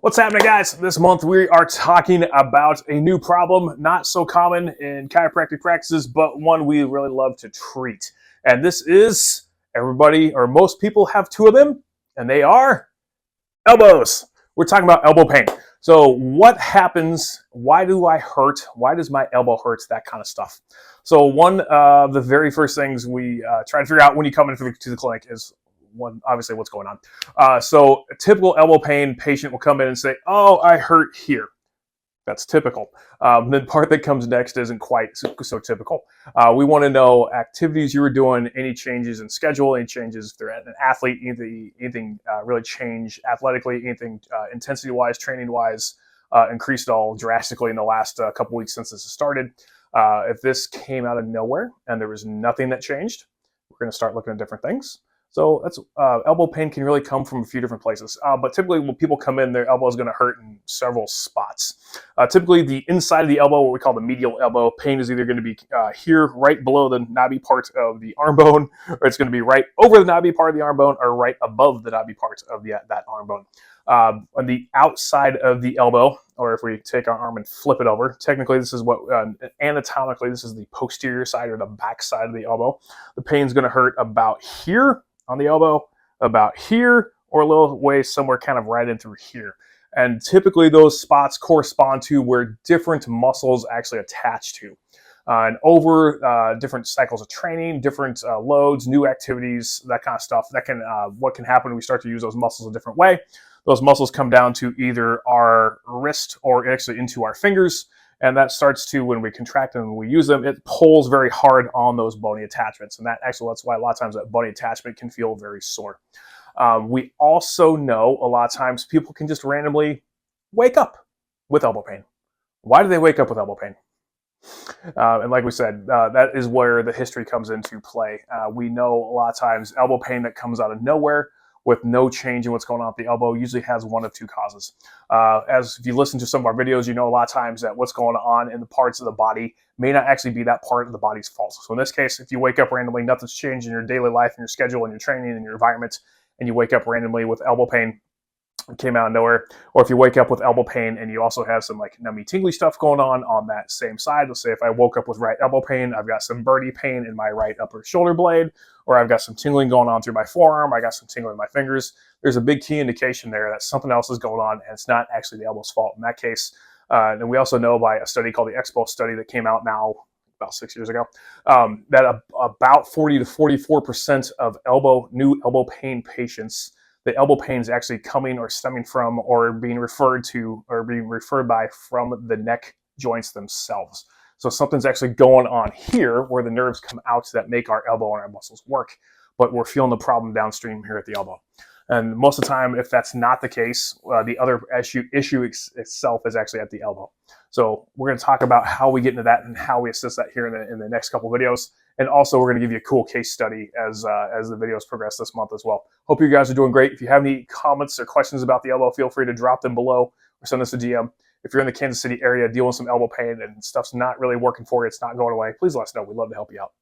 What's happening, guys? This month we are talking about a new problem, not so common in chiropractic practices, but one we really love to treat. And this is everybody, or most people have two of them, and they are elbows. We're talking about elbow pain. So what happens? Why do I hurt? Why does my elbow hurt? That kind of stuff. So one of the very first things we try to figure out when you come into the clinic is obviously what's going on. So a typical elbow pain patient will come in and say, "Oh, I hurt here." That's typical. The part that comes next isn't quite so typical. We want to know activities you were doing, any changes in schedule, any changes if they're an athlete, anything really change athletically, anything intensity-wise, training-wise, increased all drastically in the last couple weeks since this has started. If this came out of nowhere and there was nothing that changed, we're going to start looking at different things. So that's elbow pain can really come from a few different places. But typically when people come in, their elbow is going to hurt in several spots. Typically the inside of the elbow, what we call the medial elbow, pain is either going to be here right below the knobby part of the arm bone, or it's going to be right over the knobby part of the arm bone, or right above the knobby part of that arm bone. On the outside of the elbow, or if we take our arm and flip it over, technically this is what, anatomically, this is the posterior side or the back side of the elbow. The pain is going to hurt about here on the elbow, about here, or a little way somewhere kind of right in through here. And typically those spots correspond to where different muscles actually attach to. And over different cycles of training, different loads, new activities, that kind of stuff, that can what can happen when we start to use those muscles a different way. Those muscles come down to either our wrist or actually into our fingers. And that starts to, when we contract them and we use them, it pulls very hard on those bony attachments. And that's why a lot of times that bony attachment can feel very sore. We also know a lot of times people can just randomly wake up with elbow pain. Why do they wake up with elbow pain? And like we said, that is where the history comes into play. We know a lot of times elbow pain that comes out of nowhere with no change in what's going on at the elbow usually has one of two causes. As if you listen to some of our videos, you know a lot of times that what's going on in the parts of the body may not actually be that part of the body's fault. So in this case, if you wake up randomly, nothing's changed in your daily life and your schedule and your training and your environment, and you wake up randomly with elbow pain, it came out of nowhere, or if you wake up with elbow pain and you also have some like nummy tingly stuff going on that same side. Let's say if I woke up with right elbow pain, I've got some birdie pain in my right upper shoulder blade, or I've got some tingling going on through my forearm, I got some tingling in my fingers. There's a big key indication there that something else is going on and it's not actually the elbow's fault in that case. And we also know by a study called the Expo study that came out now about 6 years ago, that about 40 to 44% of new elbow pain patients, the elbow pain is actually coming or stemming from or being referred to or being referred by from the neck joints themselves. So something's actually going on here where the nerves come out that make our elbow and our muscles work, but we're feeling the problem downstream here at the elbow. And most of the time, if that's not the case, the other issue itself is actually at the elbow. So we're going to talk about how we get into that and how we assess that here in the next couple of videos. And also, we're going to give you a cool case study as the videos progress this month as well. Hope you guys are doing great. If you have any comments or questions about the elbow, feel free to drop them below or send us a DM. If you're in the Kansas City area dealing with some elbow pain and stuff's not really working for you, it's not going away, please let us know. We'd love to help you out.